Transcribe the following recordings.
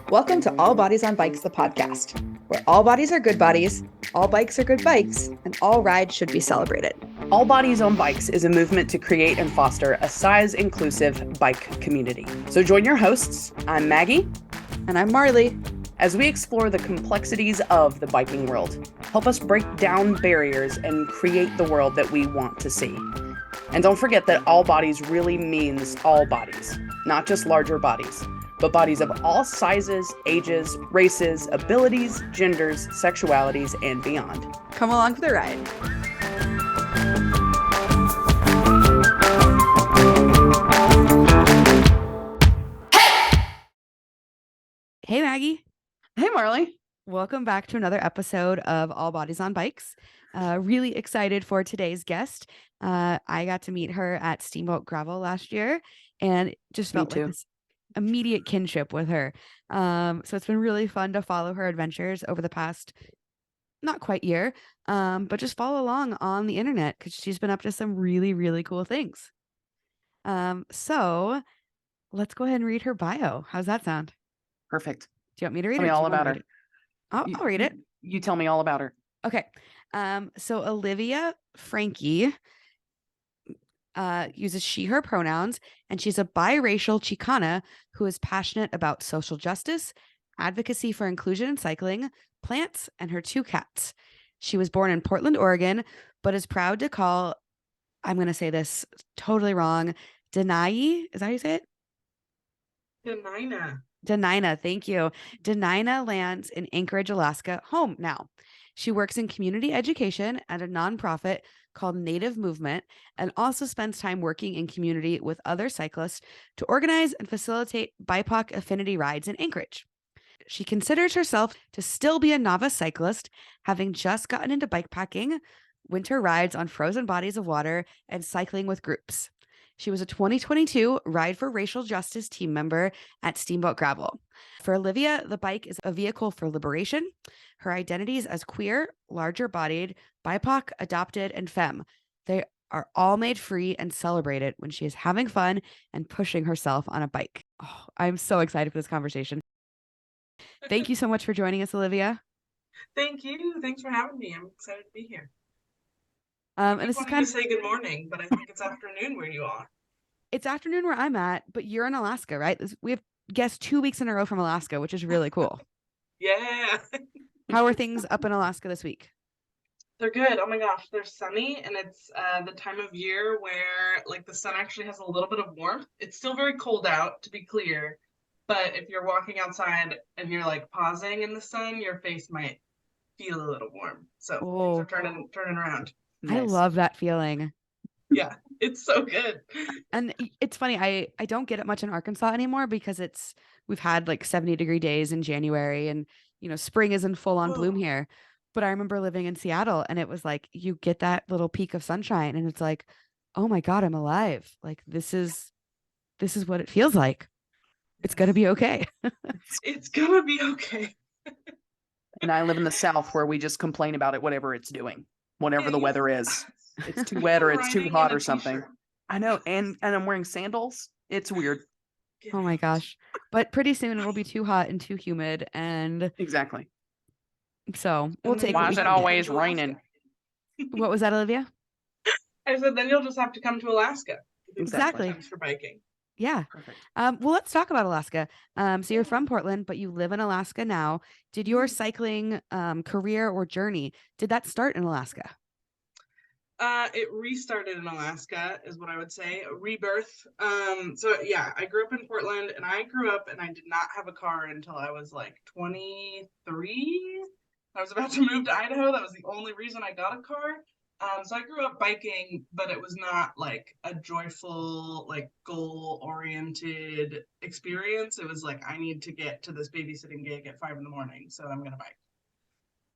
Welcome to All Bodies on Bikes, the podcast, where all bodies are good bodies, all bikes are good bikes, and all rides should be celebrated. All Bodies on Bikes is a movement to create and foster a size-inclusive bike community. So join your hosts, I'm Maggie. And I'm Marley. As we explore the complexities of the biking world, help us break down barriers and create the world that we want to see. And don't forget that all bodies really means all bodies, not just larger bodies, but bodies of all sizes, ages, races, abilities, genders, sexualities, and beyond. Come along for the ride. Hey, Maggie. Hey, Marley. Welcome back to another episode of All Bodies on Bikes. Really excited for today's guest. I got to meet her at Steamboat Gravel last year and just felt like this immediate kinship with her. So it's been really fun to follow her adventures over the past, not quite year, but just follow along on the internet because she's been up to some really, really cool things. So let's go ahead and read her bio. How's that sound? Perfect. Do you want me to read it? Tell me all about her. I'll read it. You tell me all about her. Okay. So Oliviah Franke uses she, her pronouns, and she's a biracial Chicana who is passionate about social justice, advocacy for inclusion in cycling, plants, and her 2 cats. She was born in Portland, Oregon, but is proud to call, I'm going to say this totally wrong, Dena'ina. Is that how you say it? Dena'ina, thank you. Dena'ina lands in Anchorage, Alaska, home now. She works in community education at a nonprofit called Native Movement and also spends time working in community with other cyclists to organize and facilitate BIPOC affinity rides in Anchorage. She considers herself to still be a novice cyclist, having just gotten into bikepacking, winter rides on frozen bodies of water, and cycling with groups. She was a 2022 Ride for Racial Justice team member at Steamboat Gravel. For Oliviah, the bike is a vehicle for liberation. Her identities as queer, larger bodied, BIPOC, adopted, and femme. They are all made free and celebrated when she is having fun and pushing herself on a bike. Oh, I'm so excited for this conversation. Thank you so much for joining us, Oliviah. Thank you. Thanks for having me. I'm excited to be here. And this is kind of say good morning, but I think it's afternoon where you are. It's afternoon where I'm at, but you're in Alaska, right? We have guests 2 weeks in a row from Alaska, which is really cool. Yeah. How are things up in Alaska this week? They're good. Oh my gosh, they're sunny, and it's the time of year where like the sun actually has a little bit of warmth. It's still very cold out, to be clear, but if you're walking outside and you're like pausing in the sun, your face might feel a little warm. So things are turning around. Nice. I love that feeling. Yeah, it's so good. And it's funny, I don't get it much in Arkansas anymore because we've had like 70-degree days in January and, spring is in full on bloom here. But I remember living in Seattle and it was like, you get that little peak of sunshine and it's like, oh my God, I'm alive. Like this is what it feels like. It's going to be okay. It's going to be okay. And I live in the South where we just complain about it, whatever it's doing, whatever the weather is. It's too wet or it's too hot or something. I know. And I'm wearing sandals. It's weird. Oh my gosh. But pretty soon it'll be too hot and too humid. And exactly. So we'll take. Why is it always raining? What was that, Oliviah? I said, then you'll just have to come to Alaska. Exactly. For biking. Yeah. Perfect. Well, let's talk about Alaska. So you're from Portland, but you live in Alaska now. Did your cycling career or journey, did that start in Alaska? It restarted in Alaska is what I would say, a rebirth. So yeah, I grew up in Portland and I did not have a car until I was like 23. I was about to move to Idaho. That was the only reason I got a car. So I grew up biking, but it was not like a joyful, like goal-oriented experience. It was like, I need to get to this babysitting gig at 5 a.m, so I'm going to bike.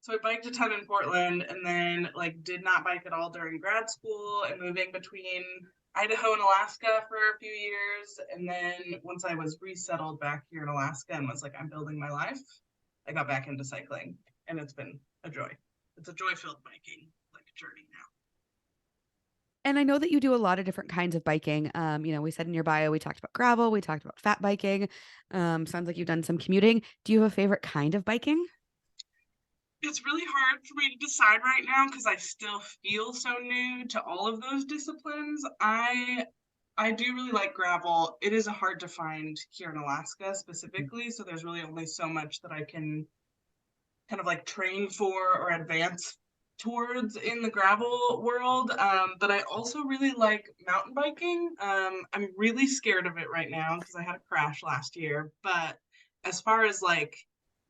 So I biked a ton in Portland and then like did not bike at all during grad school and moving between Idaho and Alaska for a few years. And then once I was resettled back here in Alaska and was like, I'm building my life, I got back into cycling and it's been a joy. It's a joy-filled biking like journey now. And I know that you do a lot of different kinds of biking. We said in your bio, we talked about gravel, we talked about fat biking. Sounds like you've done some commuting. Do you have a favorite kind of biking? It's really hard for me to decide right now because I still feel so new to all of those disciplines. I do really like gravel. It is hard to find here in Alaska specifically, so there's really only so much that I can kind of like train for or advance towards in the gravel world. But I also really like mountain biking. I'm really scared of it right now because I had a crash last year. But as far as like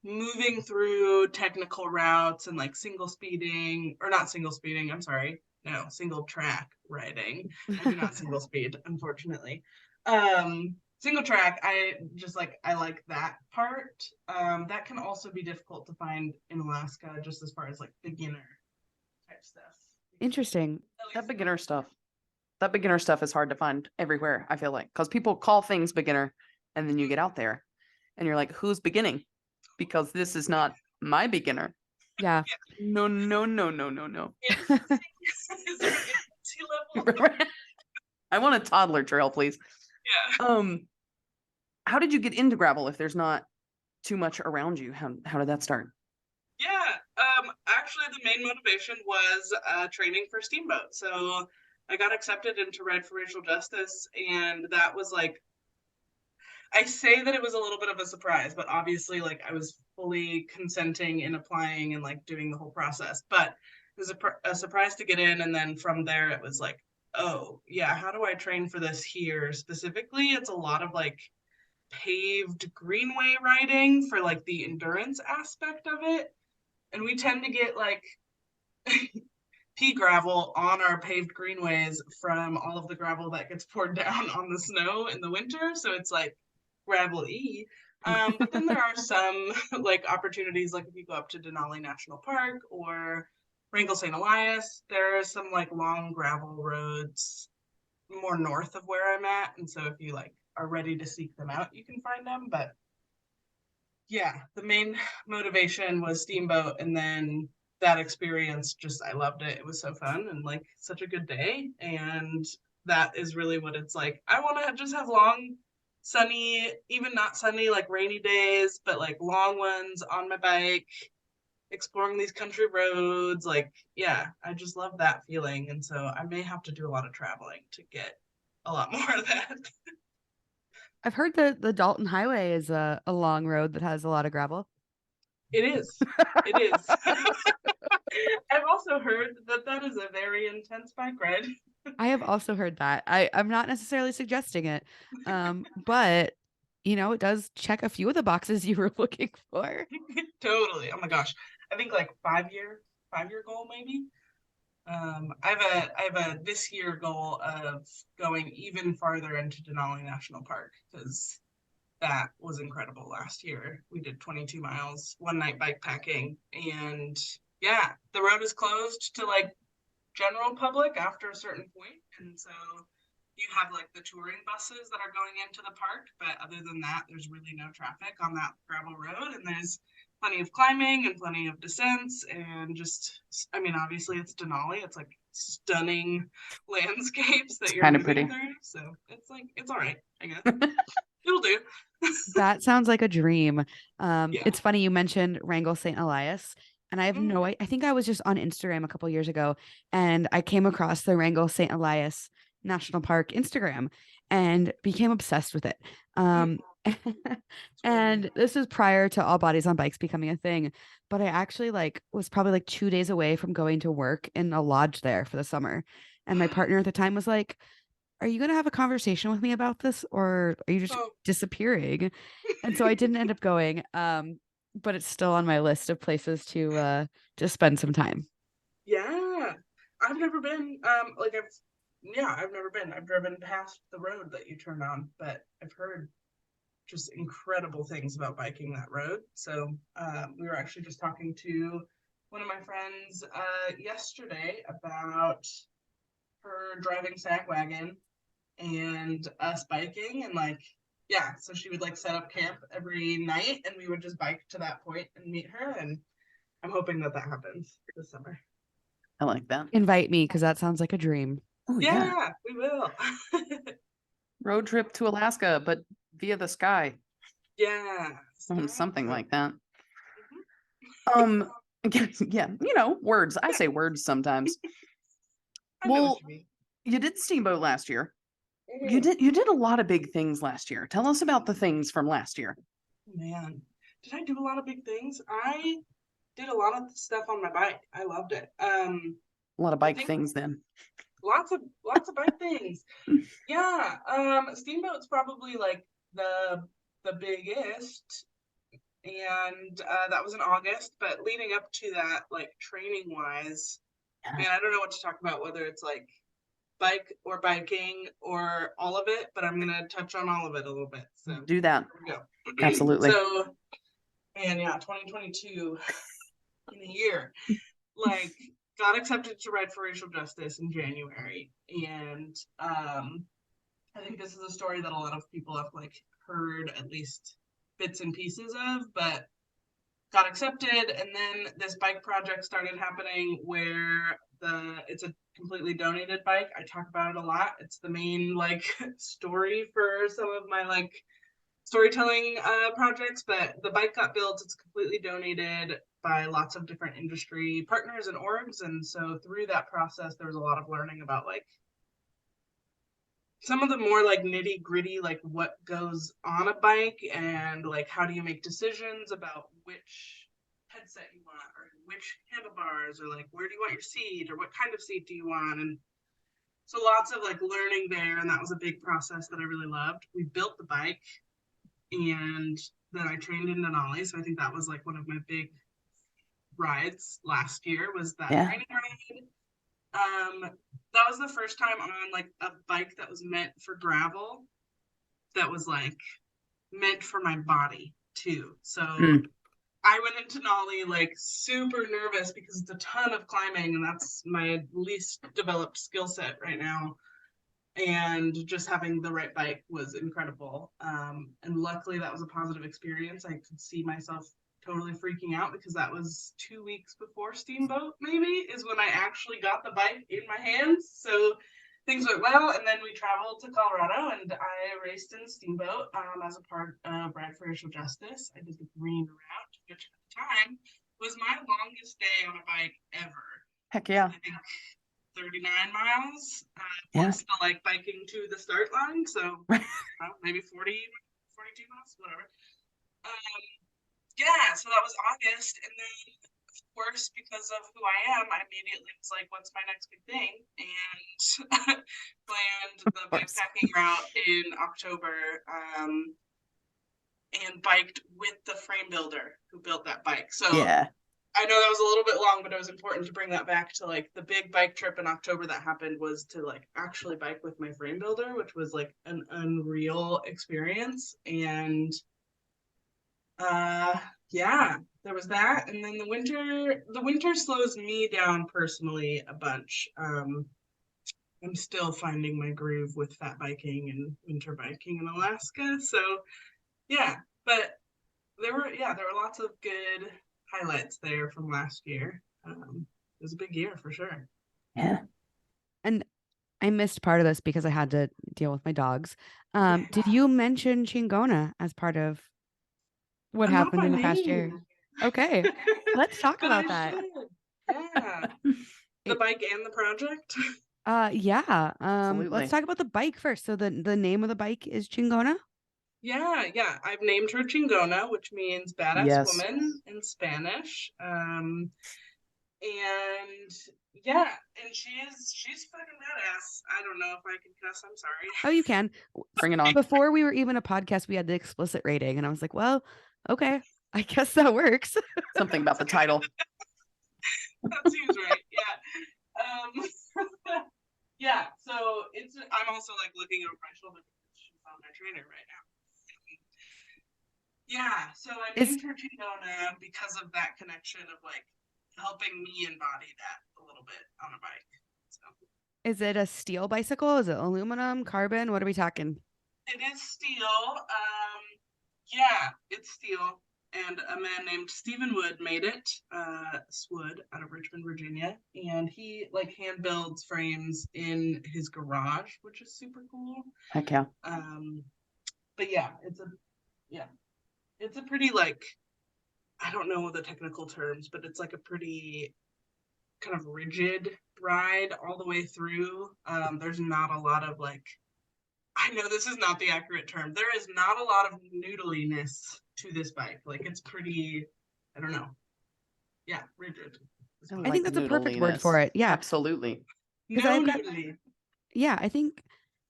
moving through technical routes and like single speeding, or not single speeding, I'm sorry, no, single track riding. I do not single speed, unfortunately. Single track, I like that part. That can also be difficult to find in Alaska, just as far as like beginner type stuff. Interesting. That beginner stuff. That beginner stuff is hard to find everywhere, I feel like, because people call things beginner and then you get out there and you're like, who's beginning? Because this is not my beginner. Yeah. No, no, no, no, no, no. Level. I want a toddler trail, please. Yeah. How did you get into gravel if there's not too much around you? How did that start? Yeah. Actually, the main motivation was training for Steamboat. So I got accepted into Ride for Racial Justice, and that was like, I say that it was a little bit of a surprise, but obviously, like, I was fully consenting in applying and like doing the whole process. But it was a surprise to get in, and then from there, it was like, oh yeah, how do I train for this here specifically? It's a lot of like paved greenway riding for like the endurance aspect of it, and we tend to get like pea gravel on our paved greenways from all of the gravel that gets poured down on the snow in the winter. So it's like gravel-y. But then there are some like opportunities, like if you go up to Denali National Park or Wrangell St. Elias, there are some like long gravel roads more north of where I'm at. And so if you like are ready to seek them out, you can find them. But yeah, the main motivation was Steamboat, and then that experience, just I loved it. It was so fun and like such a good day, and that is really what it's like. I want to just have long sunny, even not sunny, like rainy days, but like long ones on my bike, exploring these country roads. Like, yeah, I just love that feeling, and so I may have to do a lot of traveling to get a lot more of that. I've heard that the Dalton Highway is a long road that has a lot of gravel. It is. It is. I've also heard that that is a very intense bike ride. I have also heard that. I'm not necessarily suggesting it, but it does check a few of the boxes you were looking for. Totally. Oh my gosh. I think like 5-year goal maybe. I have a this year goal of going even farther into Denali National Park, because that was incredible last year. We did 22 miles, one night bike packing, and yeah, the road is closed to like general public after a certain point, and so you have like the touring buses that are going into the park, but other than that, there's really no traffic on that gravel road, and there's plenty of climbing and plenty of descents, and just, I mean, obviously it's Denali, it's like stunning landscapes that you're Kind of moving pretty. through, so it's like it's all right, I guess. It'll do. That sounds like a dream. Yeah. It's funny you mentioned Wrangell St. Elias, and I have Mm. I think I was just on Instagram a couple years ago, and I came across the Wrangell St. Elias National Park Instagram and became obsessed with it. Mm. And this is prior to all bodies on bikes becoming a thing, but I actually like was probably like 2 days away from going to work in a lodge there for the summer. And my partner at the time was like, are you going to have a conversation with me about this, or are you just Oh, disappearing? And so I didn't end up going. But it's still on my list of places to spend some time. yeah. I've never been. I've never been. I've driven past the road that you turn on, but I've heard just incredible things about biking that road. So we were actually just talking to one of my friends yesterday about her driving sag wagon and us biking, and like, yeah, so she would like set up camp every night and we would just bike to that point and meet her, and I'm hoping that that happens this summer. I like that. Invite me because that sounds like a dream. Oh, Yeah, we will. Road trip to Alaska, but via the sky. Yeah. Something like that. Mhm. Yeah, words. I say words sometimes. I know what Well, you mean. you did Steamboat last year. You Mhm. did a lot of big things last year. Tell us about the things from last year. Man, did I do a lot of big things? I did a lot of stuff on my bike. I loved it. A lot of I bike think things then. lots of bike things. Yeah. Steamboat's probably like the biggest, and that was in August. But leading up to that, like training wise, man, I don't know what to talk about, whether it's like bike or biking or all of it, but I'm gonna touch on all of it a little bit. So Do that. here we go. Absolutely. So, man, yeah, 2022 in a year, like got accepted to ride for racial justice in January, and I think this is a story that a lot of people have like heard at least bits and pieces of, but got accepted, and then this bike project started happening where it's a completely donated bike. I talk about it a lot. It's the main like story for some of my like storytelling projects, but the bike got built. It's completely donated by lots of different industry partners and orgs, and so through that process there was a lot of learning about like some of the more like nitty gritty, like what goes on a bike and like how do you make decisions about which headset you want or which handlebars or like where do you want your seat or what kind of seat do you want. And so lots of like learning there, and that was a big process that I really loved. We built the bike, and then I trained in Denali, so I think that was like one of my big rides last year was that Yeah. training ride. That was the first time on like a bike that was meant for gravel, that was like meant for my body too. So I went into Nolly like super nervous because it's a ton of climbing, and that's my least developed skill set right now. And just having the right bike was incredible. And luckily, that was a positive experience. I could see myself totally freaking out because that was 2 weeks before Steamboat, maybe, is when I actually got the bike in my hands. So things went well. And then we traveled to Colorado, and I raced in Steamboat as a part of Ride for Racial Justice. I did the green route, which at the time was my longest day on a bike ever. Heck yeah. I think 39 miles, Yeah. plus the like biking to the start line. So maybe 42 miles, whatever. Yeah, so that was August. And then, of course, because of who I am, I immediately was like, what's my next big thing? And planned the bikepacking route in October, and biked with the frame builder who built that bike. So Yeah. I know that was a little bit long, but it was important to bring that back to like the big bike trip in October that happened was to like actually bike with my frame builder, which was like an unreal experience. And yeah, there was that. And then the winter slows me down personally a bunch. I'm still finding my groove with fat biking and winter biking in Alaska. So yeah, but there were lots of good highlights there from last year. It was a big year for sure. Yeah. And I missed part of this because I had to deal with my dogs. Yeah. Did you mention Chingona as part of what Not happened by in the past year? name. Okay, let's talk But I about that. should. Yeah. The It, bike and the project. yeah. Let's Absolutely. talk about the bike first. So the name of the bike is Chingona. Yeah. I've named her Chingona, which means badass Yes. woman in Spanish. And yeah, and she's fucking badass. I don't know if I can cuss. I'm sorry. Oh, you can. Bring it on. Before we were even a podcast, we had the explicit rating, and I was like, well, okay, I guess that works. Something about the title. That seems right. Yeah. Yeah. So I'm also like looking over my shoulder because she's on my trainer right now. Yeah. So I Is named her Chingona because of that connection of like helping me embody that a little bit on a bike. So is it a steel bicycle? Is it aluminum, carbon? What are we talking? it is steel. Yeah, it's steel. and a man named Stephen Wood made it. Swood out of Richmond, Virginia, and he like hand builds frames in his garage, which is super cool. Heck yeah. But yeah, it's a pretty like, I don't know the technical terms, but it's like a pretty kind of rigid ride all the way through. There's not a lot of like, I know this is not the accurate term. There is not a lot of noodliness to this bike. Like it's pretty, I don't know. Yeah, rigid. I think that's a perfect word for it. Yeah. Absolutely. No noodly. Yeah, I think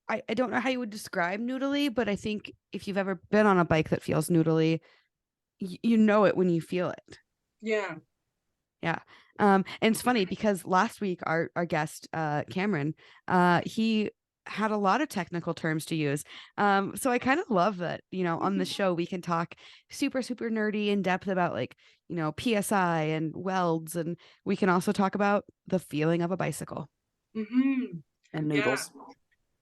I don't know how you would describe noodly, but I think if you've ever been on a bike that feels noodly, you know it when you feel it. Yeah. Yeah. And it's funny because last week our guest Cameron, he had a lot of technical terms to use. So I kind of love that, you know, on the show we can talk super nerdy in depth about like, you know, PSI and welds, and we can also talk about the feeling of a bicycle. Mm-hmm. And noodles. Yeah.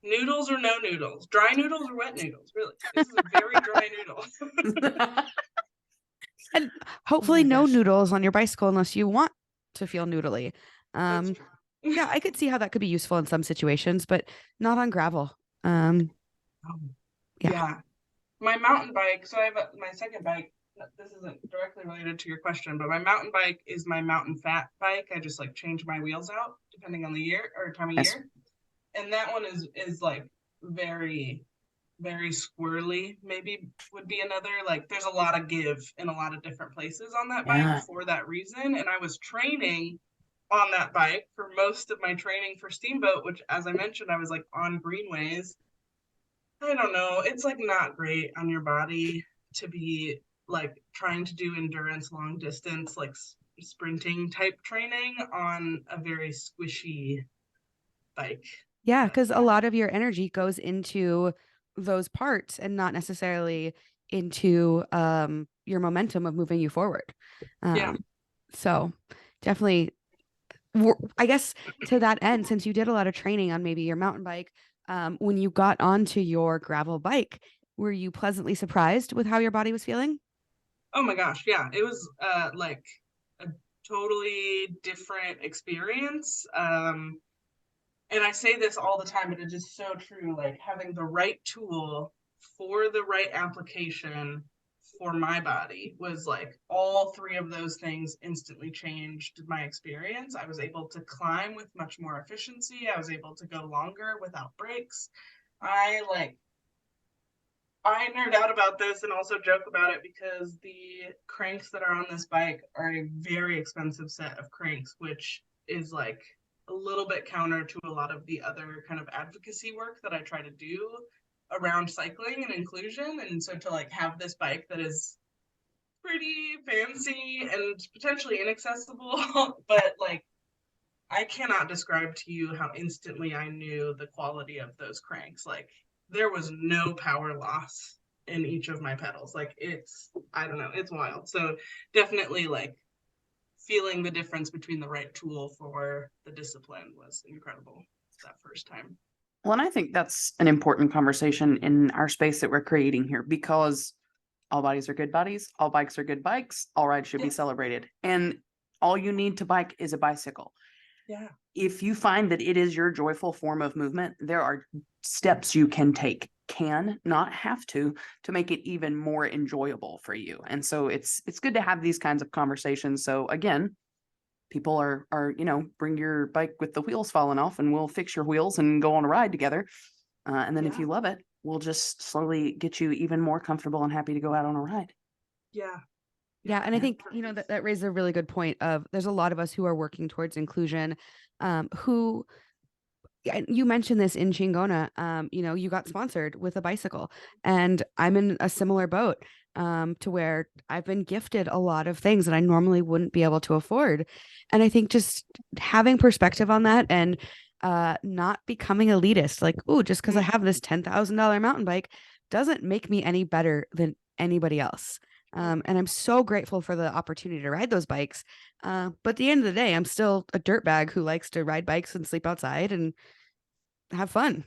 Noodles or no noodles? Dry noodles or wet noodles? Really? This is a very dry noodle. And hopefully no noodles on your bicycle unless you want to feel noodly. That's true. Yeah, I could see how that could be useful in some situations, but not on gravel. Yeah. My mountain bike, so I have my second bike. This isn't directly related to your question, but my mountain bike is my mountain fat bike. I just like change my wheels out depending on the year or time of year. And that one is like very, very squirrely, maybe would be another. Like there's a lot of give in a lot of different places on that bike for that reason. And I was training on that bike for most of my training for Steamboat, which as I mentioned, I was like on greenways. I don't know. It's like not great on your body to be like trying to do endurance long distance, like sprinting type training on a very squishy bike. Yeah, because a lot of your energy goes into those parts and not necessarily into your momentum of moving you forward. So definitely, I guess to that end, since you did a lot of training on maybe your mountain bike, when you got onto your gravel bike, were you pleasantly surprised with how your body was feeling? Oh my gosh, yeah. It was like a totally different experience. And I say this all the time, but it is so true. Like having the right tool for the right application for my body was like all three of those things instantly changed my experience. I was able to climb with much more efficiency. I was able to go longer without breaks. I nerd out about this and also joke about it because the cranks that are on this bike are a very expensive set of cranks, which is like a little bit counter to a lot of the other kind of advocacy work that I try to do around cycling and inclusion. And so to like have this bike that is pretty fancy and potentially inaccessible, but like I cannot describe to you how instantly I knew the quality of those cranks. Like there was no power loss in each of my pedals. Like I don't know, it's wild. So definitely like feeling the difference between the right tool for the discipline was incredible that first time. Well, and I think that's an important conversation in our space that we're creating here, because all bodies are good bodies, all bikes are good bikes, all rides should be celebrated. And all you need to bike is a bicycle. Yeah. If you find that it is your joyful form of movement, there are steps you can take, can not have to make it even more enjoyable for you. And so it's good to have these kinds of conversations. So again, people are, you know, bring your bike with the wheels falling off and we'll fix your wheels and go on a ride together. And then if you love it, we'll just slowly get you even more comfortable and happy to go out on a ride. Yeah. Yeah. And I think, you know, that raises a really good point of there's a lot of us who are working towards inclusion, who, you mentioned this in Chingona, you know, you got sponsored with a bicycle, and I'm in a similar boat, to where I've been gifted a lot of things that I normally wouldn't be able to afford. And I think just having perspective on that and not becoming elitist, like, oh, just because I have this $10,000 mountain bike doesn't make me any better than anybody else. And I'm so grateful for the opportunity to ride those bikes. But at the end of the day, I'm still a dirtbag who likes to ride bikes and sleep outside and have fun.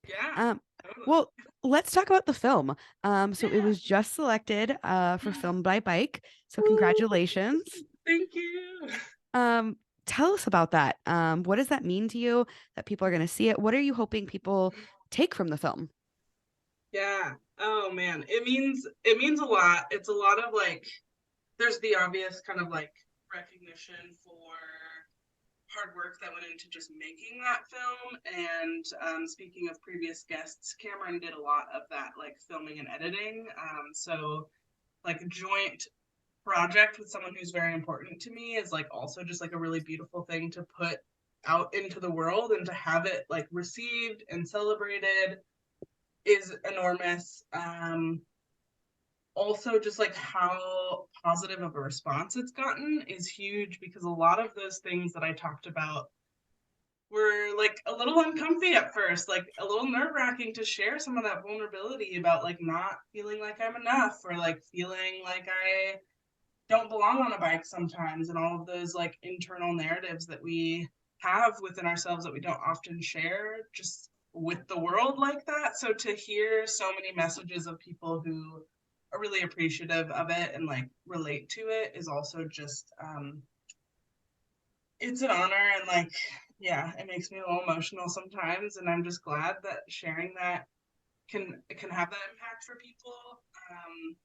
Yeah. Totally. Well, let's talk about the film. So it Yeah. was just selected for Film by Bike. So Woo! congratulations. Thank you. Um, Tell us about that. What does that mean to you that people are going to see it? What are you hoping people take from the film? Yeah. Oh man, it means a lot. It's a lot of like there's the obvious kind of like recognition for hard work that went into just making that film. And speaking of previous guests, Cameron did a lot of that, like filming and editing. So like a joint project with someone who's very important to me is like also just like a really beautiful thing to put out into the world, and to have it like received and celebrated is enormous. Also just like how positive of a response it's gotten is huge, because a lot of those things that I talked about were like a little uncomfy at first, like a little nerve-wracking to share some of that vulnerability about like not feeling like I'm enough, or like feeling like I don't belong on a bike sometimes, and all of those like internal narratives that we have within ourselves that we don't often share just with the world like that. So to hear so many messages of people who are really appreciative of it and like relate to it is also just it's an honor. And like yeah, it makes me a little emotional sometimes, and I'm just glad that sharing that can have that impact for people. um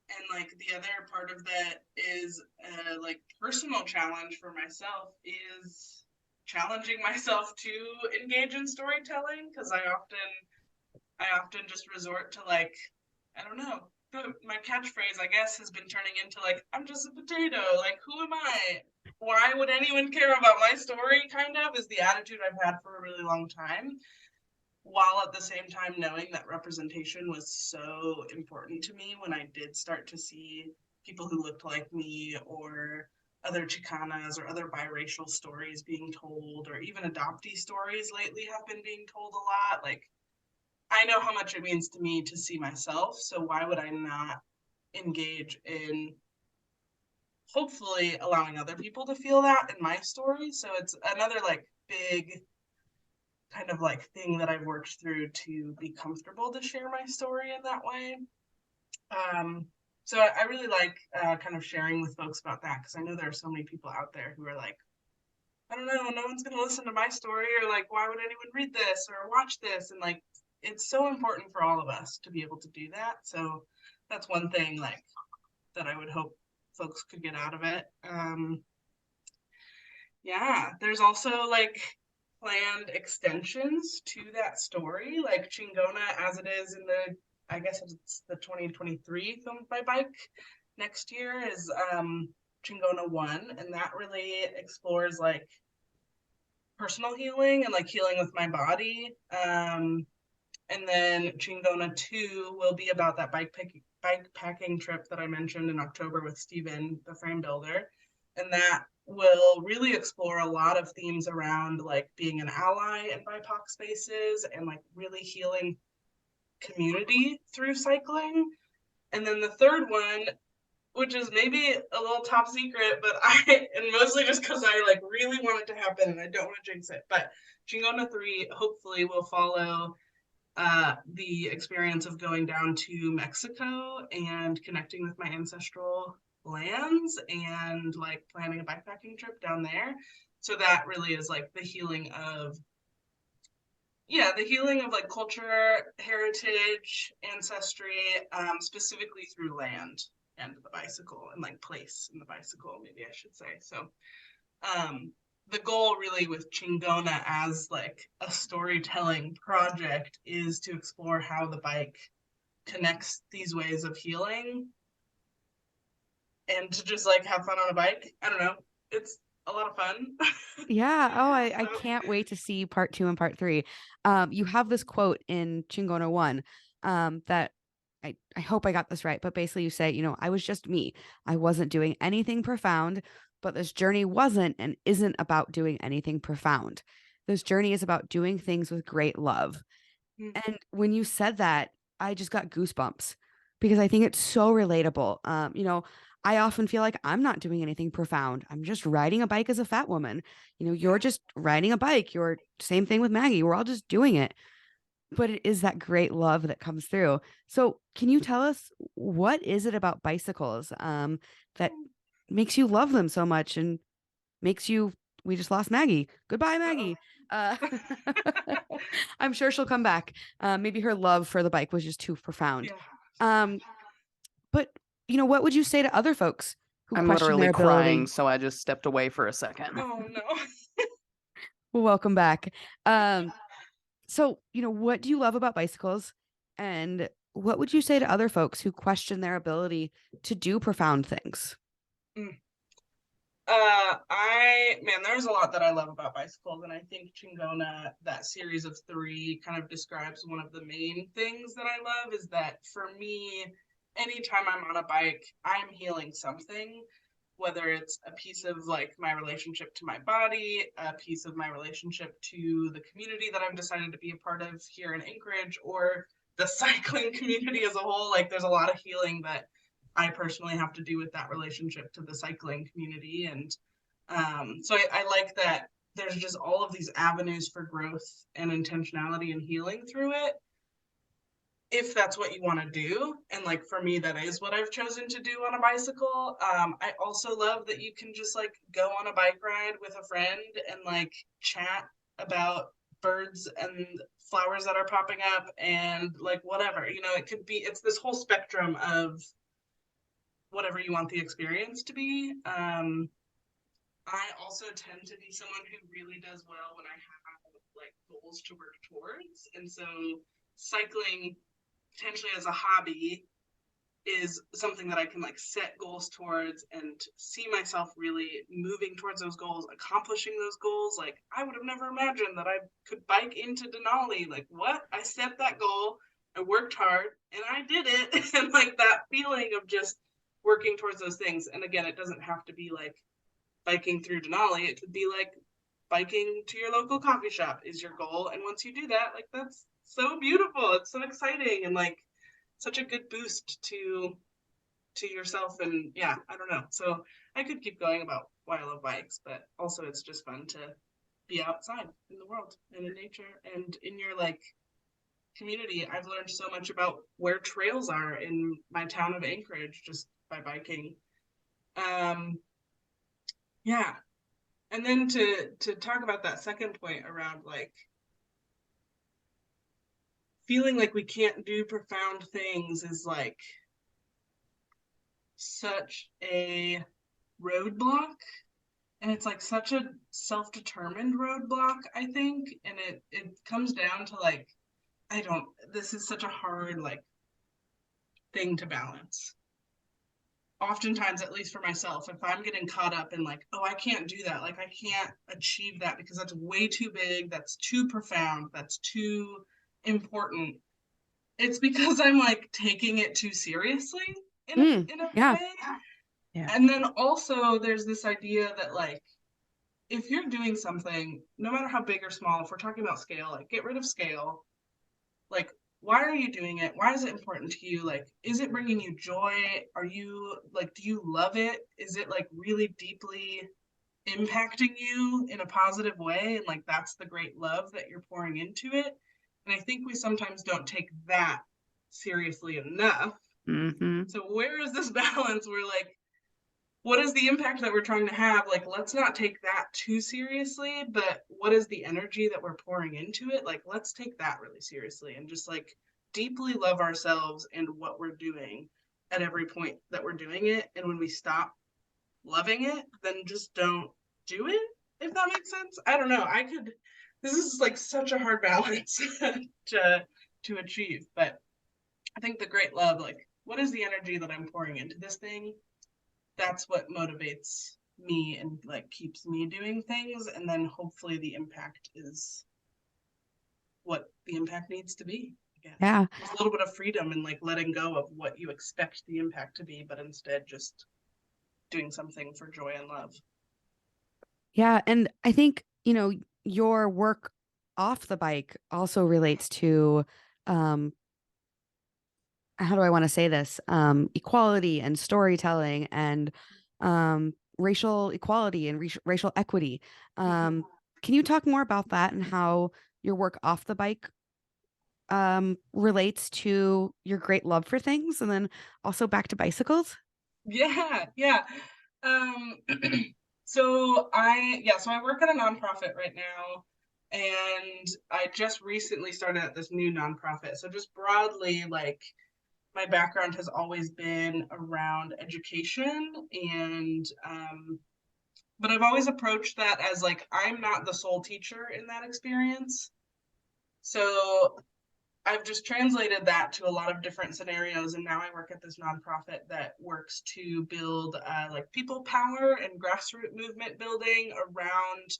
and like the other part of that is a like personal challenge for myself is challenging myself to engage in storytelling, because I often just resort to like, I don't know, my catchphrase I guess has been turning into like, I'm just a potato, like who am I, why would anyone care about my story, kind of is the attitude I've had for a really long time, while at the same time knowing that representation was so important to me when I did start to see people who looked like me, or other chicanas or other biracial stories being told, or even adoptee stories lately have been being told a lot. Like, I know how much it means to me to see myself, so why would I not engage in hopefully allowing other people to feel that in my story? So it's another like big kind of like thing that I've worked through to be comfortable to share my story in that way. Um, so I really like kind of sharing with folks about that, because I know there are so many people out there who are like, I don't know, no one's going to listen to my story, or like, why would anyone read this or watch this? And like, it's so important for all of us to be able to do that. So that's one thing like that I would hope folks could get out of it. Yeah, there's also like planned extensions to that story, like Chingona as it is in the, I guess it's the 2023 Filmed by Bike. Next year is Chingona 1, and that really explores like personal healing and like healing with my body. And then Chingona 2 will be about that bike packing trip that I mentioned in October with Steven, the frame builder. And that will really explore a lot of themes around like being an ally in BIPOC spaces, and like really healing community through cycling. And then the third one, which is maybe a little top secret, but and mostly just because I like really want it to happen and I don't want to jinx it, but Chingona 3 hopefully will follow the experience of going down to Mexico and connecting with my ancestral lands, and like planning a bikepacking trip down there. So that really is like the healing of, yeah, the healing of like culture, heritage, ancestry, specifically through land and the bicycle, and like place in the bicycle, maybe I should say. So um the goal really with Chingona as like a storytelling project is to explore how the bike connects these ways of healing, and to just like have fun on a bike. I don't know. It's a lot of fun. Yeah. Oh, I So can't wait to see part two and part three. You have this quote in Chingona 1 that I hope I got this right, but basically you say, I was just me. I wasn't doing anything profound, but this journey wasn't and isn't about doing anything profound. This journey is about doing things with great love. And when you said that, I just got goosebumps because I think it's so relatable. I often feel like I'm not doing anything profound. I'm just riding a bike as a fat woman. You're yeah. just riding a bike. You're same thing with Maggie. We're all just doing it. but it is that great love that comes through. So can you tell us, what is it about bicycles that makes you love them so much and makes you, we just lost Maggie. Goodbye, Uh-oh. Maggie. I'm sure she'll come back. Maybe her love for the bike was just too profound. Yeah. Um, but what would you say to other folks who I'm question literally their crying, ability? so I just stepped away for a second. Oh no. Well, welcome back. So, what do you love about bicycles? And what would you say to other folks who question their ability to do profound things? Mm. There's a lot that I love about bicycles, and I think Chingona, that series of three, kind of describes one of the main things that I love. Is that for me, anytime I'm on a bike, I'm healing something, whether it's a piece of like my relationship to my body, a piece of my relationship to the community that I've decided to be a part of here in Anchorage, or the cycling community as a whole. Like there's a lot of healing that I personally have to do with that relationship to the cycling community. And so I like that there's just all of these avenues for growth and intentionality and healing through it, if that's what you want to do. And like for me, that is what I've chosen to do on a bicycle. I also love that you can just like go on a bike ride with a friend and like chat about birds and flowers that are popping up and like whatever, it could be, it's this whole spectrum of whatever you want the experience to be. I also tend to be someone who really does well when I have like goals to work towards. And so cycling potentially as a hobby is something that I can like set goals towards and see myself really moving towards those goals, accomplishing those goals. Like I would have never imagined that I could bike into Denali. Like what? I set that goal, I worked hard, and I did it. And like that feeling of just working towards those things. And again, it doesn't have to be like biking through Denali. It could be like biking to your local coffee shop is your goal. And once you do that, like that's so beautiful. It's so exciting and like such a good boost to yourself. And yeah, I don't know. So I could keep going about why I love bikes, but also it's just fun to be outside in the world and in nature and in your like community. I've learned so much about where trails are in my town of Anchorage just by biking. Um, yeah. And then to talk about that second point around like feeling like we can't do profound things is like such a roadblock, and it's like such a self-determined roadblock, I think. And it comes down to like, I don't, this is such a hard like thing to balance. Oftentimes, at least for myself, if I'm getting caught up in like, oh, I can't do that, like I can't achieve that because that's way too big, that's too profound, that's too important, it's because I'm like taking it too seriously in a Yeah. way. Yeah. And then also there's this idea that like if you're doing something, no matter how big or small, if we're talking about scale, like get rid of scale. Like, why are you doing it? Why is it important to you? Like, is it bringing you joy? Are you like, do you love it? Is it like really deeply impacting you in a positive way? And like, that's the great love that you're pouring into it. And I think we sometimes don't take that seriously enough. Mm-hmm. So where is this balance where like, what is the impact that we're trying to have? Like, let's not take that too seriously, but what is the energy that we're pouring into it? Like, let's take that really seriously and just like deeply love ourselves and what we're doing at every point that we're doing it. And when we stop loving it, then just don't do it, if that makes sense. I don't know. This is like such a hard balance to achieve, but I think the great love, like, what is the energy that I'm pouring into this thing? That's what motivates me and like keeps me doing things. And then hopefully the impact is what the impact needs to be. I guess Yeah. there's a little bit of freedom and like letting go of what you expect the impact to be, but instead just doing something for joy and love. Yeah. And I think, your work off the bike also relates to, um, how do I want to say this? Equality and storytelling and racial equality and racial equity. Can you talk more about that and how your work off the bike relates to your great love for things, and then also back to bicycles? Yeah. Um, so I work at a nonprofit right now, and I just recently started at this new nonprofit. So just broadly, like my background has always been around education, and but I've always approached that as like I'm not the sole teacher in that experience. So I've just translated that to a lot of different scenarios, and now I work at this nonprofit that works to build like people power and grassroots movement building around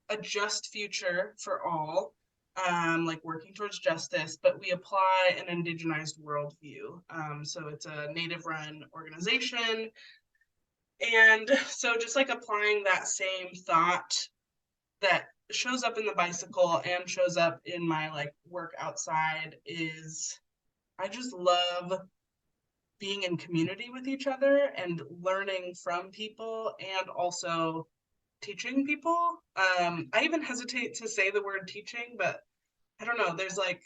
a just future for all, like working towards justice, but we apply an indigenized worldview. So it's a native-run organization, and so just like applying that same thought that shows up in the bicycle and shows up in my like work outside is I just love being in community with each other and learning from people and also teaching people. I even hesitate to say the word teaching, but I don't know. There's like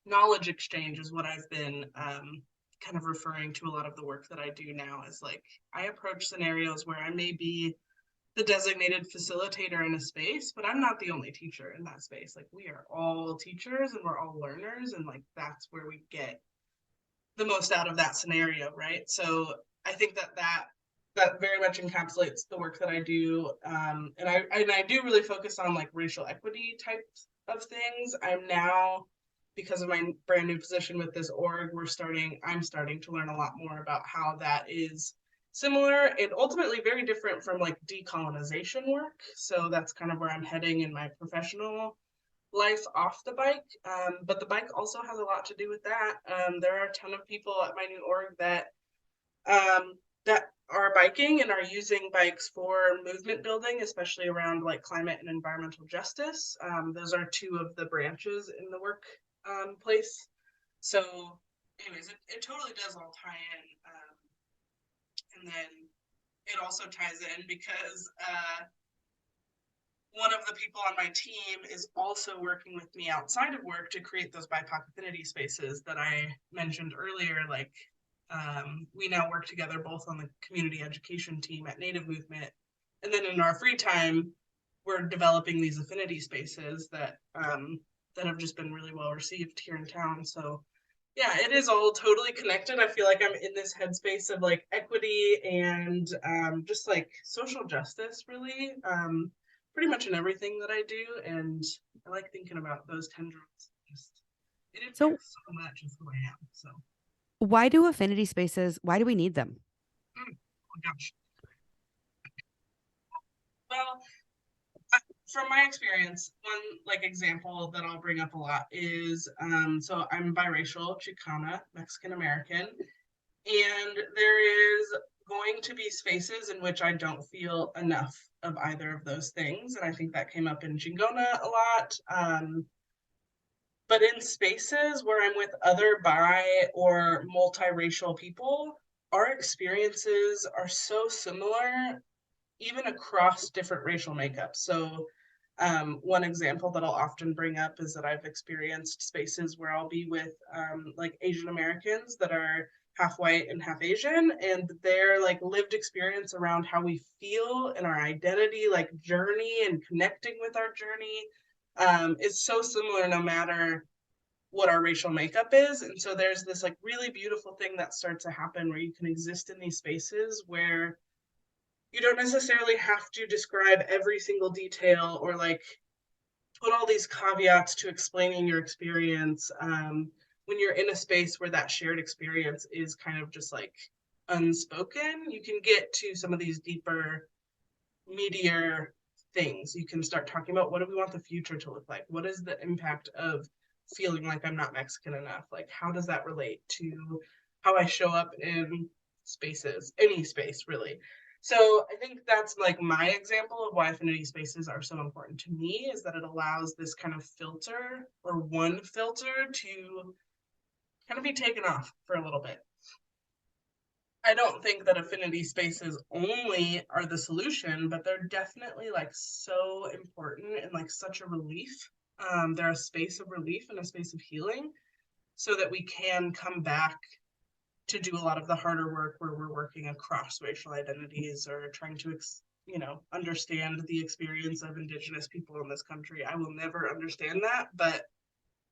knowledge exchange is what I've been kind of referring to a lot of the work that I do now is like I approach scenarios where I may be the designated facilitator in a space, but I'm not the only teacher in that space. Like we are all teachers and we're all learners, and like that's where we get the most out of that scenario, right? So I think that very much encapsulates the work that I do, and I do really focus on like racial equity types of things. I'm now, because of my brand new position with this org, I'm starting to learn a lot more about how that is similar and ultimately very different from like decolonization work. So that's kind of where I'm heading in my professional life off the bike. But the bike also has a lot to do with that. There are a ton of people at my new org um, that are biking and are using bikes for movement building, especially around like climate and environmental justice. Those are two of the branches in the work place. So, anyways, it totally does all tie in. And then it also ties in because one of the people on my team is also working with me outside of work to create those BIPOC affinity spaces that I mentioned earlier. Like we now work together both on the community education team at Native Movement, and then in our free time, we're developing these affinity spaces that have just been really well received here in town. So yeah, it is all totally connected. I feel like I'm in this headspace of like equity and just like social justice, really, pretty much in everything that I do. And I like thinking about those tendrils. Just it So, impacts so much of who I am. So, why do affinity spaces, why do we need them? oh my gosh. Well, from my experience, one like example that I'll bring up a lot is so I'm biracial, Chicana, Mexican American, and there is going to be spaces in which I don't feel enough of either of those things. And I think that came up in Chingona a lot. But in spaces where I'm with other bi or multiracial people, our experiences are so similar, even across different racial makeups. So one example that I'll often bring up is that I've experienced spaces where I'll be with like Asian Americans that are half white and half Asian, and their like lived experience around how we feel and our identity, like journey and connecting with our journey, is so similar no matter what our racial makeup is. And so there's this like really beautiful thing that starts to happen where you can exist in these spaces where you don't necessarily have to describe every single detail or like put all these caveats to explaining your experience when you're in a space where that shared experience is kind of just like unspoken. You can get to some of these deeper meatier things. You can start talking about what do we want the future to look like, what is the impact of feeling like I'm not Mexican enough, like how does that relate to how I show up in spaces, any space really. So I think that's like my example of why affinity spaces are so important to me, is that it allows this kind of filter or one filter to kind of be taken off for a little bit. I don't think that affinity spaces only are the solution, but they're definitely like so important and like such a relief. they're a space of relief and a space of healing, so that we can come back to do a lot of the harder work where we're working across racial identities or trying to understand the experience of Indigenous people in this country. I will never understand that, but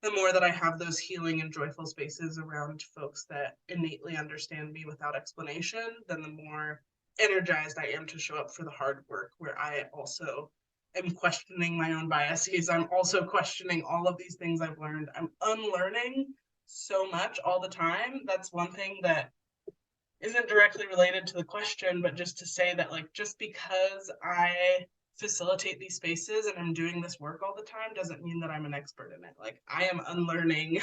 the more that I have those healing and joyful spaces around folks that innately understand me without explanation, then the more energized I am to show up for the hard work, where I also am questioning my own biases. I'm also questioning all of these things I've learned. I'm unlearning so much all the time. That's one thing that isn't directly related to the question, but just to say that, like, just because I facilitate these spaces and I'm doing this work all the time doesn't mean that I'm an expert in it. Like, I am unlearning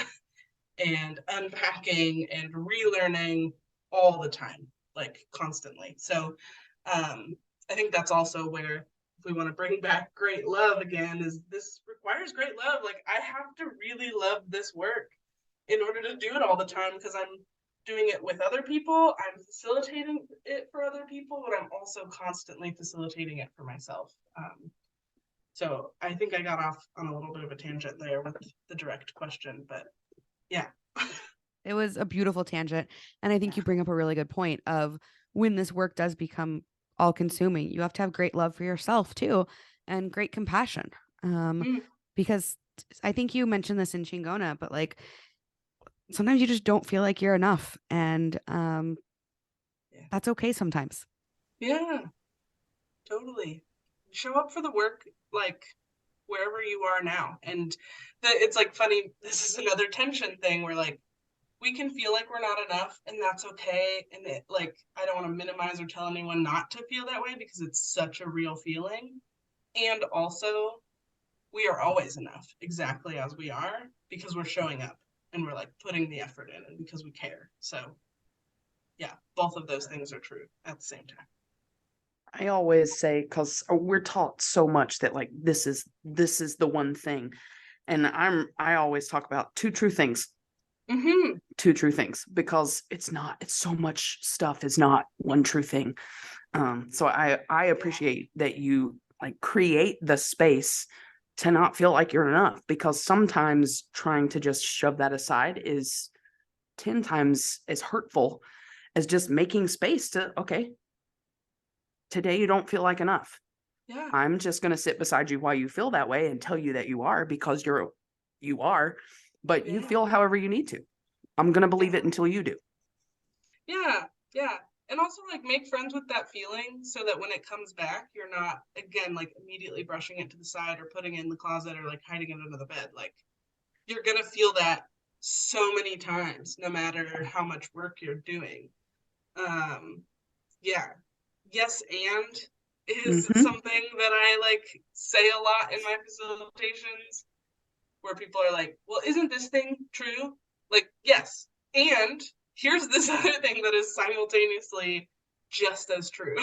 and unpacking and relearning all the time, like constantly. So I think that's also where, if we want to bring back great love again, is this requires great love. Like, I have to really love this work in order to do it all the time, because I'm doing it with other people, I'm facilitating it for other people, but I'm also constantly facilitating it for myself. So I think I got off on a little bit of a tangent there with the direct question, but yeah. It was a beautiful tangent. And I think you bring up a really good point of, when this work does become all consuming, you have to have great love for yourself too, and great compassion. Because I think you mentioned this in Chingona, but like, sometimes you just don't feel like you're enough. And that's okay sometimes. Yeah, totally. Show up for the work, like, wherever you are now. And it's like funny, this is another tension thing where, like, we can feel like we're not enough, and that's okay. And it, like, I don't want to minimize or tell anyone not to feel that way, because it's such a real feeling. And also, we are always enough exactly as we are, because we're showing up and we're like putting the effort in, and because we care. So yeah, both of those things are true at the same time. I always say, because we're taught so much that, like, this is the one thing, and I always talk about two true things. Two true things, because it's so much stuff is not one true thing. So I appreciate that you, like, create the space to not feel like you're enough, because sometimes trying to just shove that aside is 10 times as hurtful as just making space to, okay, today you don't feel like enough. Yeah. I'm just going to sit beside you while you feel that way and tell you that you are, because you are, but you feel however you need to. I'm going to believe it until you do. Yeah. Yeah. And also, like, make friends with that feeling, so that when it comes back, you're not, again, like, immediately brushing it to the side or putting it in the closet or like hiding it under the bed. Like, you're going to feel that so many times, no matter how much work you're doing. Yeah. Yes, and is something that I, like, say a lot in my facilitations, where people are like, well, isn't this thing true? Like, yes. And here's this other thing that is simultaneously just as true.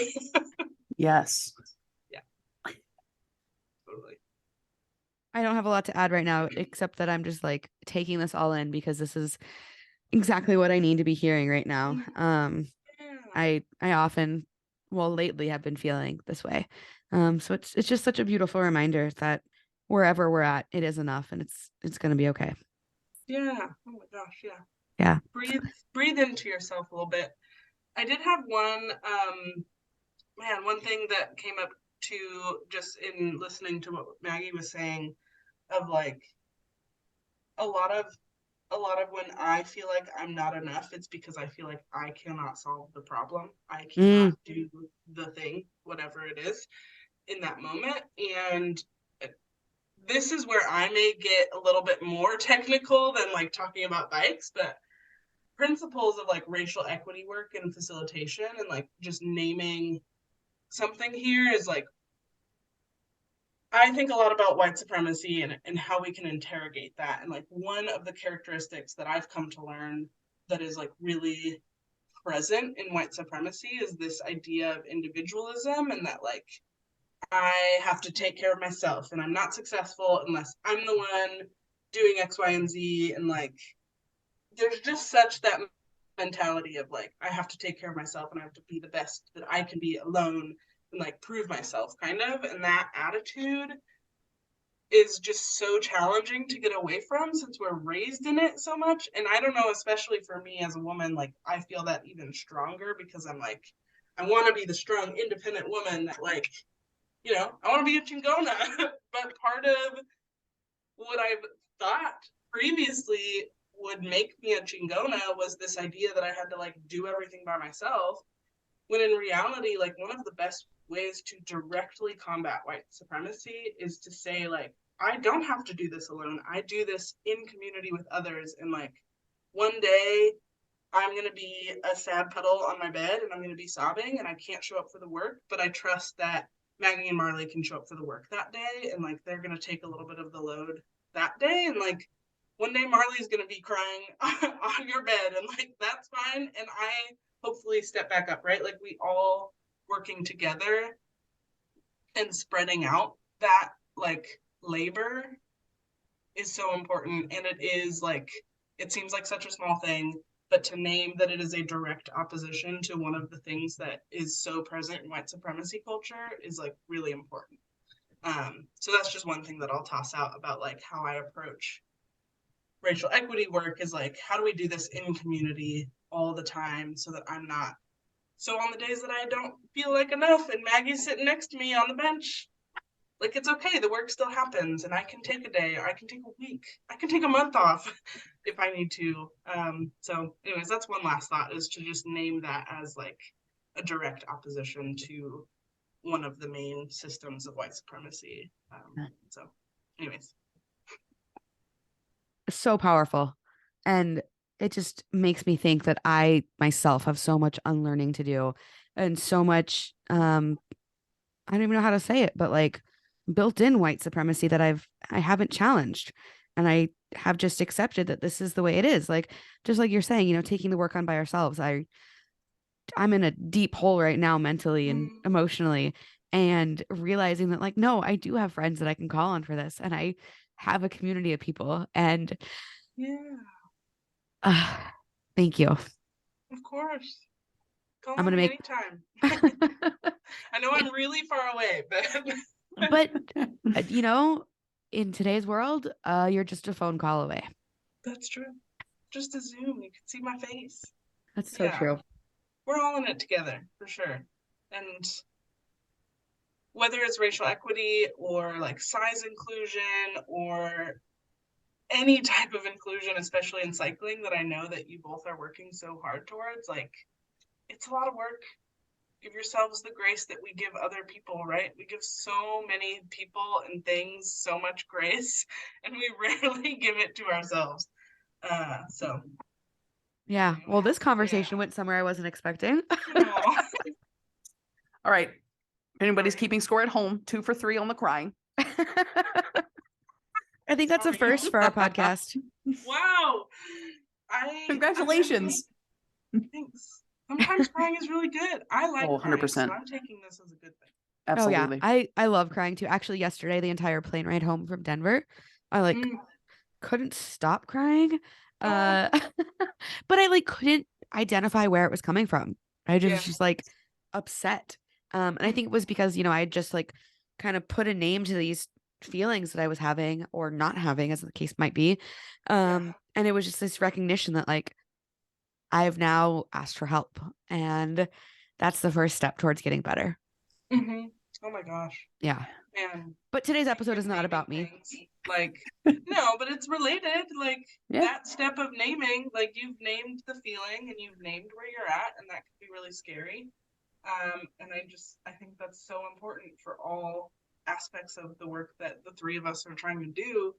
Yes. Yeah. Totally. I don't have a lot to add right now, except that I'm just like taking this all in, because this is exactly what I need to be hearing right now. I often, well, lately have been feeling this way. So it's just such a beautiful reminder that wherever we're at, it is enough, and it's going to be okay. Yeah. Oh my gosh. Yeah. Yeah. Breathe into yourself a little bit. I did have one thing that came up too, just in listening to what Maggie was saying, of like, a lot of when I feel like I'm not enough, it's because I feel like I cannot solve the problem. I cannot do the thing, whatever it is, in that moment. And this is where I may get a little bit more technical than, like, talking about bikes, but principles of, like, racial equity work and facilitation, and, like, just naming something here is, like, I think a lot about white supremacy and how we can interrogate that. And, like, one of the characteristics that I've come to learn that is, like, really present in white supremacy is this idea of individualism, and that, like, I have to take care of myself, and I'm not successful unless I'm the one doing X, Y, and Z. And, like, there's just such that mentality of, like, I have to take care of myself, and I have to be the best that I can be alone, and, like, prove myself, kind of. And that attitude is just so challenging to get away from since we're raised in it so much. And I don't know, especially for me as a woman, like I feel that even stronger because I'm like, I want to be the strong, independent woman that like, I want to be a chingona. But part of what I've thought previously would make me a chingona was this idea that I had to like do everything by myself. When in reality, like one of the best ways to directly combat white supremacy is to say, like, I don't have to do this alone. I do this in community with others. And like one day I'm going to be a sad puddle on my bed and I'm going to be sobbing and I can't show up for the work, but I trust that Maggie and Marley can show up for the work that day. And like they're going to take a little bit of the load that day. And like one day Marley's going to be crying on your bed and like that's fine. And I hopefully step back up, right? Like we all working together and spreading out that like labor is so important. And it is like, it seems like such a small thing, but to name that it is a direct opposition to one of the things that is so present in white supremacy culture is like really important. So that's just one thing that I'll toss out about like how I approach racial equity work is like, how do we do this in community all the time so that I'm not, so on the days that I don't feel like enough and Maggie's sitting next to me on the bench, like it's okay, the work still happens and I can take a day or I can take a week, I can take a month off if I need to. So anyways, that's one last thought, is to just name that as like a direct opposition to one of the main systems of white supremacy. So anyways. So powerful. And it just makes me think that I myself have so much unlearning to do and so much I don't even know how to say it, but like built-in white supremacy that I haven't challenged. And I have just accepted that this is the way it is. Like just like you're saying, taking the work on by ourselves. I'm in a deep hole right now mentally and emotionally, and realizing that like, no, I do have friends that I can call on for this. And I have a community of people. And thank you. Of course. Call I'm on gonna me make anytime. I know I'm really far away, but in today's world, you're just a phone call away. That's true. Just a Zoom, you can see my face. That's so true. We're all in it together for sure. And whether it's racial equity or like size inclusion or any type of inclusion, especially in cycling that I know that you both are working so hard towards, like it's a lot of work. Give yourselves the grace that we give other people, right? We give so many people and things so much grace and we rarely give it to ourselves. So yeah. Well, this conversation went somewhere I wasn't expecting. All right. Anybody's keeping score at home, 2 for 3 on the crying. I think that's a first for our podcast. Wow. Congratulations. Thanks. Sometimes crying is really good. I like 100%. crying, so I'm taking this as a good thing. Absolutely. Oh, yeah. I love crying too. Actually, yesterday, the entire plane ride home from Denver, I like couldn't stop crying. But I like couldn't identify where it was coming from. I just was just like upset. And I think it was because, I just like kind of put a name to these feelings that I was having or not having, as the case might be. And it was just this recognition that like I've now asked for help, and that's the first step towards getting better. Oh my gosh. Yeah. Man. But today's episode is not about me. Like, no, but it's related. Like that step of naming, like you've named the feeling and you've named where you're at, and that can be really scary. And I think that's so important for all aspects of the work that the three of us are trying to do.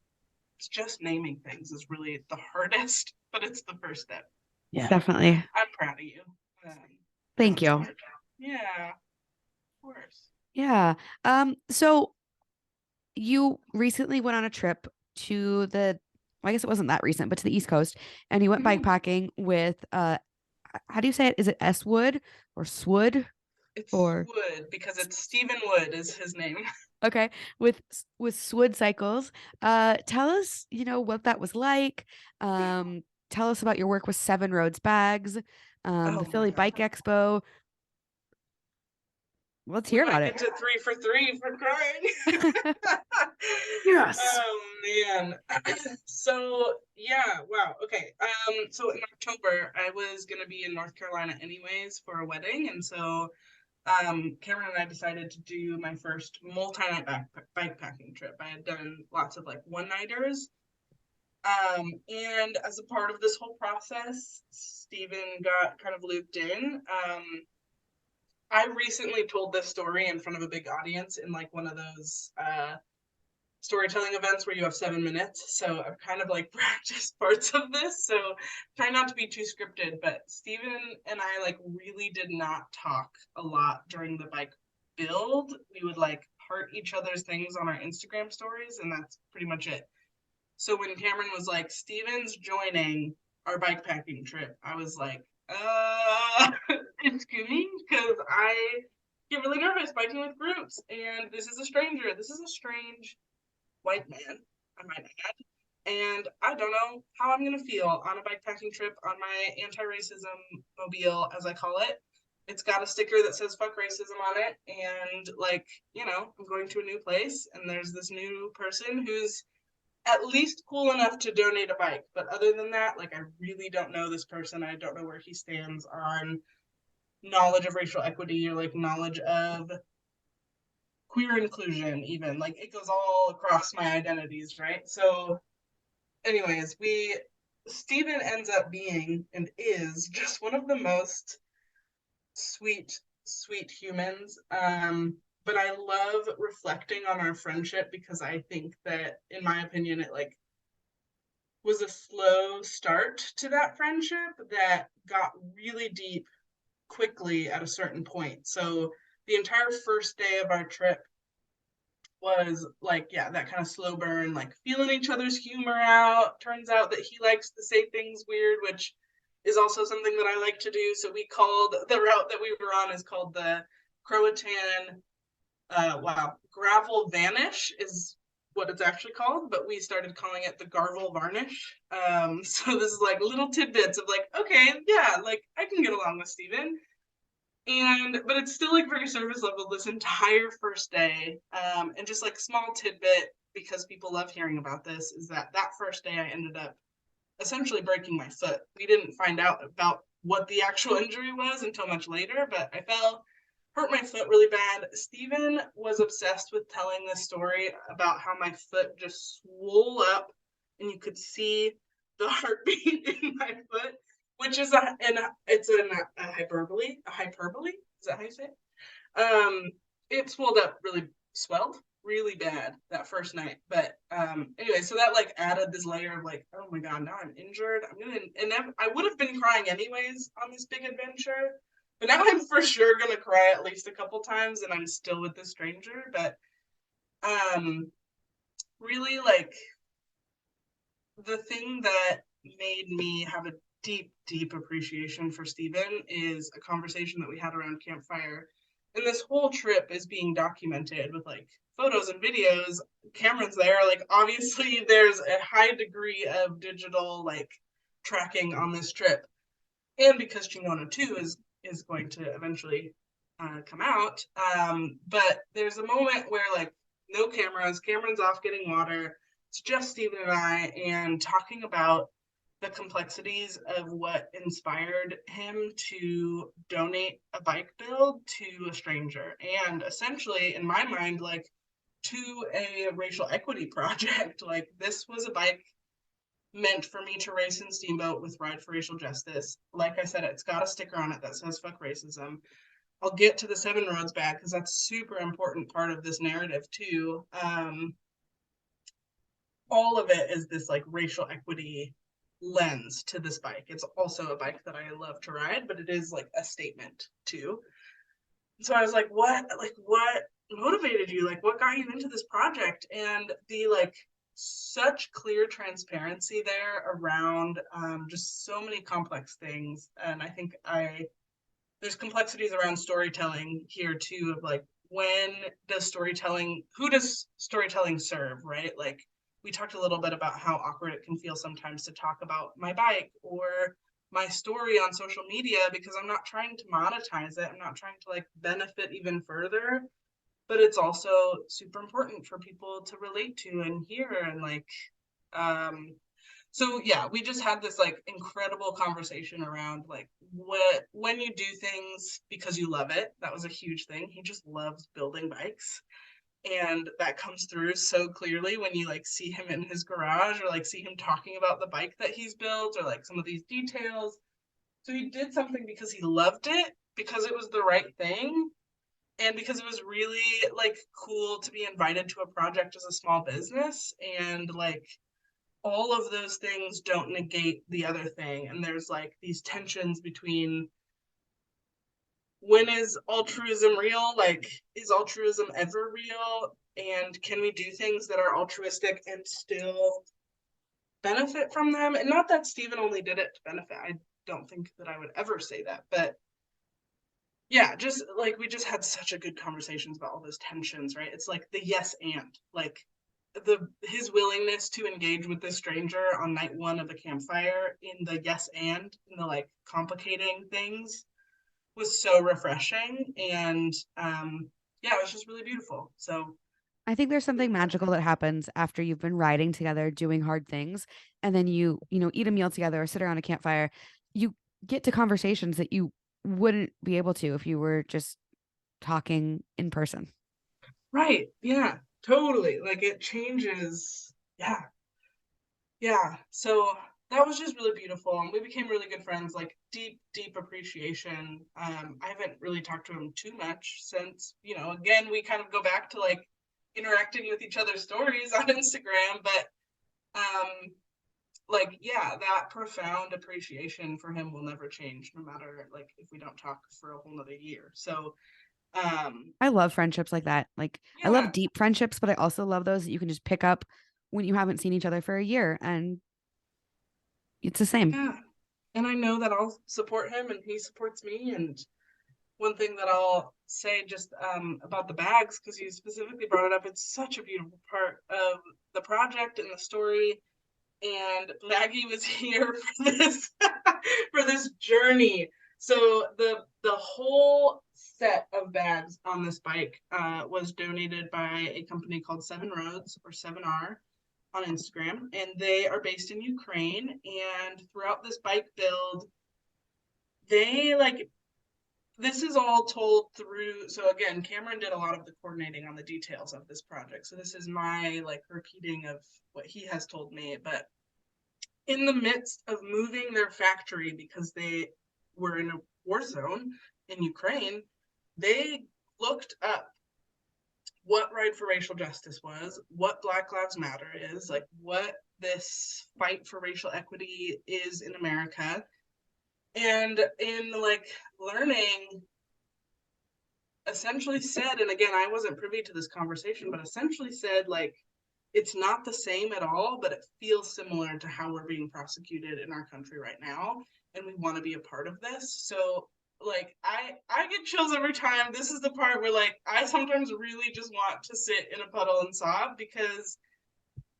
It's just naming things is really the hardest, but it's the first step. Yeah, definitely. I'm proud of you. Thank you. Yeah, of course. Yeah. So you recently went on a trip to I guess it wasn't that recent, but to the East Coast, and you went bikepacking with how do you say it? Is it S-Wood or Swood? It's Wood because it's Stephen Wood is his name. Okay, with Swood Cycles. Tell us, what that was like. Tell us about your work with Seven Roads Bags, the Philly Bike Expo. Let's We hear about might it. get to 3 for 3 for crying. Yes. Oh man. So yeah, wow. Okay. So in October I was gonna be in North Carolina anyways for a wedding, and so Cameron and I decided to do my first multi-night bikepacking trip. I had done lots of like one-nighters. And as a part of this whole process, Stephen got kind of looped in. I recently told this story in front of a big audience in like one of those storytelling events where you have 7 minutes. So I've kind of like practiced parts of this. So try not to be too scripted, but Stephen and I like really did not talk a lot during the bike build. We would like heart each other's things on our Instagram stories, and that's pretty much it. So when Cameron was like, Stephen's joining our bikepacking trip, I was like, excuse me, because I get really nervous biking with groups, and this is a stranger. This is a strange white man, I might add. And I don't know how I'm going to feel on a bikepacking trip on my anti-racism mobile, as I call it. It's got a sticker that says fuck racism on it. And like, I'm going to a new place, and there's this new person who's at least cool enough to donate a bike. But other than that, like, I really don't know this person. I don't know where he stands on knowledge of racial equity or like knowledge of queer inclusion, even. Like, it goes all across my identities, right? So anyways, Stephen ends up being and is just one of the most sweet humans. But I love reflecting on our friendship because I think that, in my opinion, it like was a slow start to that friendship that got really deep quickly at a certain point. So the entire first day of our trip was like, yeah, that kind of slow burn, like feeling each other's humor out. Turns out that he likes to say things weird, which is also something that I like to do. So we called the route that we were on is called the Croatan gravel vanish is what it's actually called, but we started calling it the Garvel varnish. So this is like little tidbits of like, okay, yeah, like I can get along with Steven. But it's still like very surface level this entire first day. And just like small tidbit, because people love hearing about this, is that first day I ended up essentially breaking my foot. We didn't find out about what the actual injury was until much later, but I hurt my foot really bad. Stephen was obsessed with telling this story about how my foot just swole up and you could see the heartbeat in my foot, which is a hyperbole. A hyperbole? Is that how you say it? It swelled really bad that first night. But anyway, so that like added this layer of like, oh my god, now I'm injured. I would have been crying anyways on this big adventure. But now I'm for sure gonna cry at least a couple times, and I'm still with this stranger. But really, like, the thing that made me have a deep appreciation for Stephen is a conversation that we had around campfire. And this whole trip is being documented with like photos and videos. Cameron's there. Like, obviously, there's a high degree of digital like tracking on this trip. And because Chicana 2 is going to eventually come out. But there's a moment where like no cameras, Cameron's off getting water. It's just Stephen and I, and talking about the complexities of what inspired him to donate a bike build to a stranger. And essentially, in my mind, like to a racial equity project. Like, this was a bike meant for me to race in Steamboat with Ride for Racial Justice. Like I said, it's got a sticker on it that says fuck racism. I'll get to the 7 roads back because that's a super important part of this narrative too. All of it is this like racial equity lens to this bike. It's also a bike that I love to ride, but it is like a statement too. So I was like, what motivated you? Like, what got you into this project? And the like such clear transparency there around just so many complex things. And I think there's complexities around storytelling here too, of like, who does storytelling serve, right? Like, we talked a little bit about how awkward it can feel sometimes to talk about my bike or my story on social media because I'm not trying to monetize it. I'm not trying to like benefit even further, but it's also super important for people to relate to and hear and like um so yeah, we just had this like incredible conversation around like what when you do things because you love it. That was a huge thing. He just loves building bikes. And that comes through so clearly when you like see him in his garage or like see him talking about the bike that he's built or like some of these details. So he did something because he loved it, because it was the right thing, and because it was really like cool to be invited to a project as a small business. And like all of those things don't negate the other thing. And there's like these tensions between when is altruism real? Like, is altruism ever real? And can we do things that are altruistic and still benefit from them? And not that Stephen only did it to benefit. I don't think that I would ever say that. But yeah, just like we just had such a good conversations about all those tensions, right? It's like the yes and like his willingness to engage with this stranger on night one of the campfire in the yes and in the like complicating things was so refreshing. And yeah, it was just really beautiful. So I think there's something magical that happens after you've been riding together, doing hard things, and then you eat a meal together or sit around a campfire. You get to conversations that you wouldn't be able to if you were just talking in person. right, yeah, totally, like it changes. Yeah, yeah, so that was just really beautiful, and we became really good friends, like deep appreciation. I haven't really talked to him too much since, again, we kind of go back to like interacting with each other's stories on Instagram. But like, yeah, that profound appreciation for him will never change, no matter like if we don't talk for a whole nother year. So I love friendships like that. Like I love yeah, deep friendships, but I also love those that you can just pick up when you haven't seen each other for a year and it's the same. yeah, and I know that I'll support him and he supports me. And one thing that I'll say just about the bags, because you specifically brought it up, it's such a beautiful part of the project and the story. And Maggie was here for this for this journey. So the whole set of bags on this bike was donated by a company called Seven Roads, or 7R, on Instagram, and they are based in Ukraine. And throughout this bike build, they like this is all told through. So again, Cameron did a lot of the coordinating on the details of this project. So this is my like repeating of what he has told me. But in the midst of moving their factory because they were in a war zone in Ukraine, they looked up what Ride for Racial Justice was, what Black Lives Matter is, like what this fight for racial equity is in America. And in like learning, essentially said, and again, I wasn't privy to this conversation, but essentially said like it's not the same at all, but it feels similar to how we're being prosecuted in our country right now, and we want to be a part of this. So like I get chills every time. This is the part where like I sometimes really just want to sit in a puddle and sob, because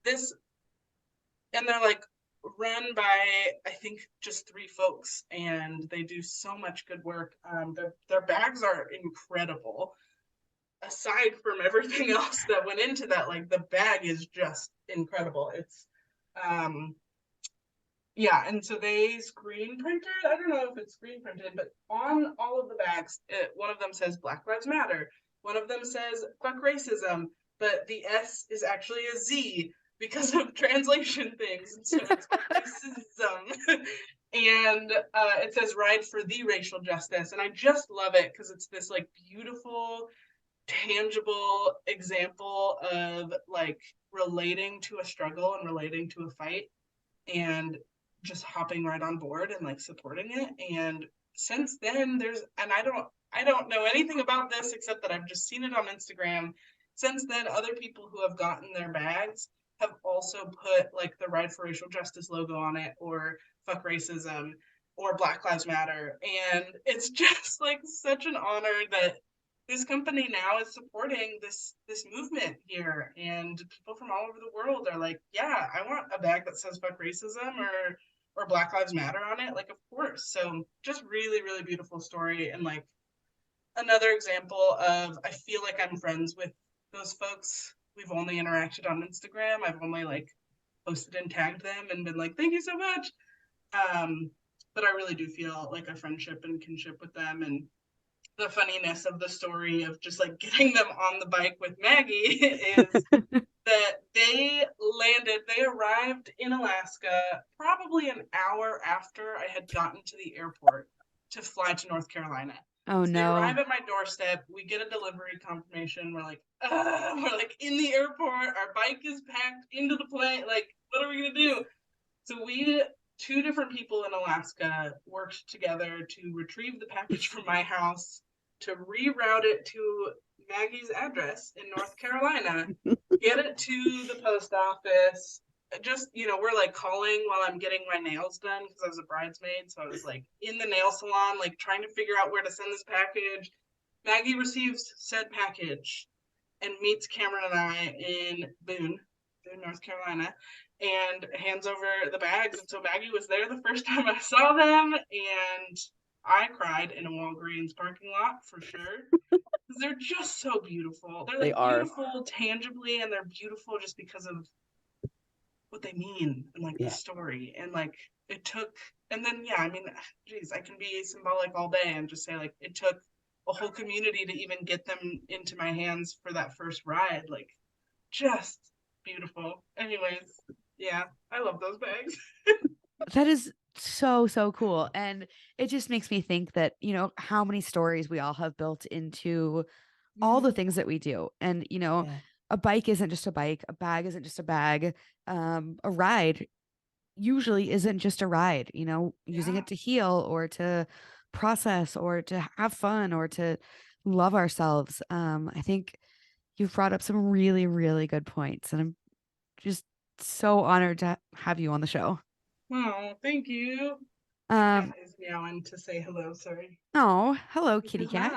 this, and they're like run by I think just 3 folks, and they do so much good work. Their bags are incredible. Aside from everything else that went into that, like the bag is just incredible. It's yeah, and so they screen printed, I don't know if it's screen printed, but on all of the bags, one of them says Black Lives Matter, one of them says fuck racism, but the S is actually a Z because of translation things, and so it's racism. And it says Ride for the Racial Justice, and I just love it because it's this like beautiful tangible example of like relating to a struggle and relating to a fight, and just hopping right on board and like supporting it. And since then there's, and I don't know anything about this except that I've just seen it on Instagram. Since then, other people who have gotten their bags have also put like the Ride for Racial Justice logo on it, or fuck racism, or Black Lives Matter. And it's just like such an honor that this company now is supporting this movement here, and people from all over the world are like, yeah, I want a bag that says fuck racism, or or Black Lives Matter on it, like, of course. So just really, really beautiful story. And like another example of, I feel like I'm friends with those folks. We've only interacted on Instagram. I've only like posted and tagged them and been like, thank you so much. But I really do feel like a friendship and kinship with them. And the funniness of the story of just like getting them on the bike with Maggie is that they arrived in Alaska probably an hour after I had gotten to the airport to fly to North Carolina. Oh So they no. arrive at my doorstep. We get a delivery confirmation. We're like in the airport. Our bike is packed into the plane. Like, what are we gonna do? So two different people in Alaska worked together to retrieve the package from my house, to reroute it to Maggie's address in North Carolina, get it to the post office. Just, we're like calling while I'm getting my nails done because I was a bridesmaid. So I was like in the nail salon, like trying to figure out where to send this package. Maggie receives said package and meets Cameron and I in Boone, North Carolina, and hands over the bags. And so Maggie was there the first time I saw them, and I cried in a Walgreens parking lot for sure. Because they're just so beautiful. They're like beautiful tangibly, and they're beautiful just because of what they mean and like the story. And like it took, and then I mean, geez, I can be symbolic all day and just say like it took a whole community to even get them into my hands for that first ride. Like, just beautiful. Anyways, yeah, I love those bags. That is so, so cool. And it just makes me think that, how many stories we all have built into all the things that we do. And, a bike isn't just a bike, a bag isn't just a bag. A ride usually isn't just a ride, using it to heal or to process or to have fun or to love ourselves. I think you've brought up some really, really good points. And I'm just so honored to have you on the show. Oh, thank you. Cat is meowing to say hello. Sorry. Oh, hello, kitty cat.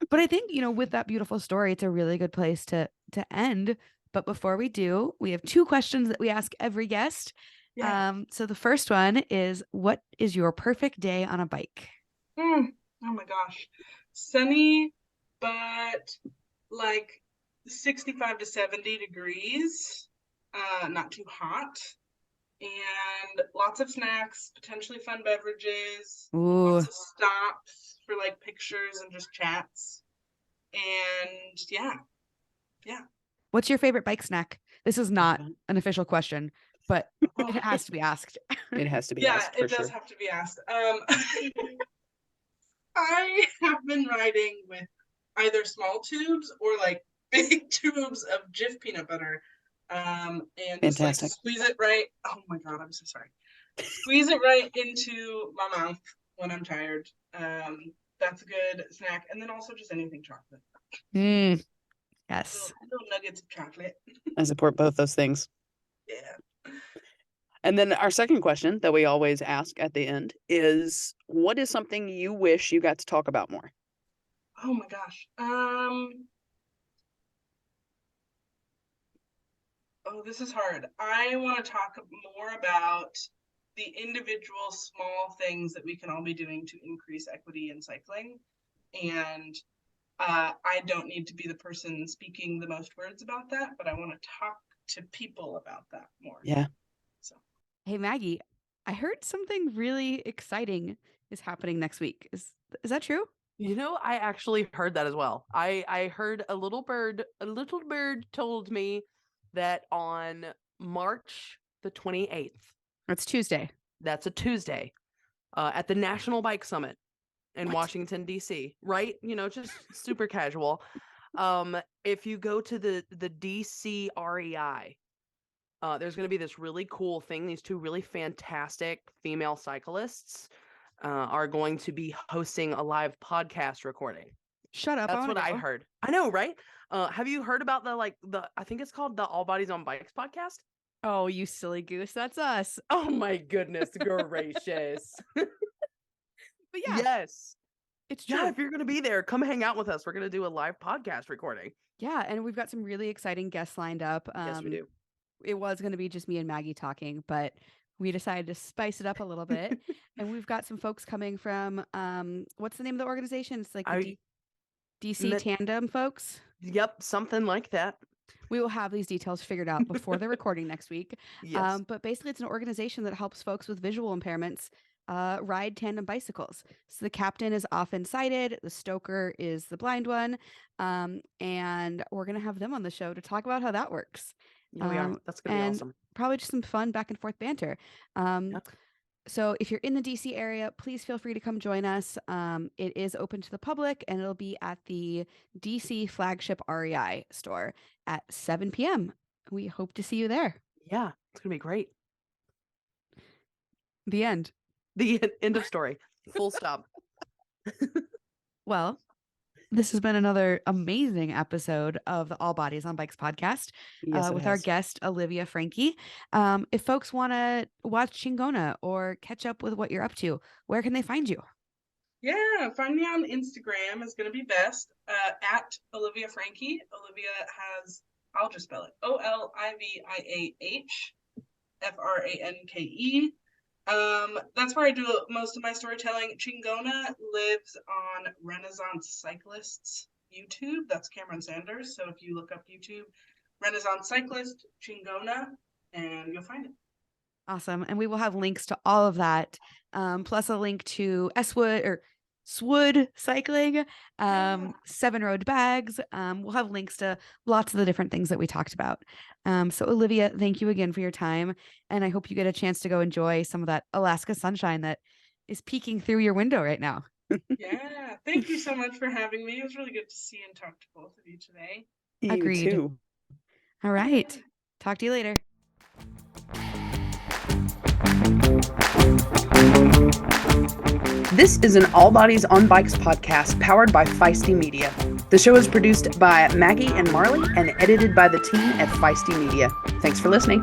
But I think, with that beautiful story, it's a really good place to end. But before we do, we have 2 questions that we ask every guest. So the first one is, what is your perfect day on a bike? Oh my gosh. Sunny, but like 65 to 70 degrees. Not too hot. And lots of snacks, potentially fun beverages, lots of stops for like pictures and just chats. And yeah. What's your favorite bike snack? This is not an official question, but it has to be asked. It has to be asked. Yeah, it does have to be asked. I have been riding with either small tubes or like big tubes of Jif peanut butter. And just like squeeze it right. Oh my God, I'm so sorry. Squeeze it right into my mouth when I'm tired. That's a good snack. And then also just anything chocolate. Yes. Little nuggets of chocolate. I support both those things. Yeah. And then our second question that we always ask at the end is, what is something you wish you got to talk about more? Oh my gosh. Oh, this is hard. I want to talk more about the individual small things that we can all be doing to increase equity in cycling. And I don't need to be the person speaking the most words about that, but I want to talk to people about that more. Yeah. So, hey, Maggie, I heard something really exciting is happening next week. Is that true? I actually heard that as well. I heard a little bird told me that on March the 28th. That's Tuesday. That's a Tuesday. At the National Bike Summit in Washington, D.C. Right? Just super casual. If you go to the DC REI, there's going to be this really cool thing. These 2 really fantastic female cyclists are going to be hosting a live podcast recording. Shut up. That's what I heard. I know, right? Have you heard about I think it's called the All Bodies on Bikes podcast? Oh, you silly goose. That's us. Oh my goodness gracious. But yeah. Yes. It's true. Yeah, if you're going to be there, come hang out with us. We're going to do a live podcast recording. Yeah, and we've got some really exciting guests lined up. Yes, we do. it was going to be just me and Maggie talking, but we decided to spice it up a little bit. And we've got some folks coming from, what's the name of the organization? It's like the DC Tandem folks. Yep, something like that. We will have these details figured out before the recording next week. Yes. But basically, it's an organization that helps folks with visual impairments ride tandem bicycles. So the captain is often sighted, the stoker is the blind one, and we're going to have them on the show to talk about how that works. Yeah, we are. That's going to be awesome. Probably just some fun back and forth banter. Yep. So if you're in the DC area, please feel free to come join us. It is open to the public, and it'll be at the DC flagship REI store at 7 p.m. We hope to see you there. Yeah, it's going to be great. The end. The end of story. Full stop. Well, this has been another amazing episode of the All Bodies on Bikes podcast with our guest, Oliviah Franke. If folks want to watch Chingona or catch up with what you're up to, where can they find you? Yeah, find me on Instagram is going to be best, at Oliviah Franke. Oliviah has, I'll just spell it, OLIVIAH FRANKE. That's where I do most of my storytelling. Chingona lives on Renaissance Cyclists YouTube. That's Cameron Sanders. So if you look up YouTube, Renaissance Cyclist, Chingona, and you'll find it. Awesome. And we will have links to all of that, plus a link to SWOOD cycling, 7 Road Bags. We'll have links to lots of the different things that we talked about. So Oliviah, thank you again for your time. And I hope you get a chance to go enjoy some of that Alaska sunshine that is peeking through your window right now. Yeah. Thank you so much for having me. It was really good to see and talk to both of you today. Agreed. You too. All right. Talk to you later. This is an All Bodies on Bikes podcast powered by Feisty Media. The show is produced by Maggie and Marley and edited by the team at Feisty Media. Thanks for listening.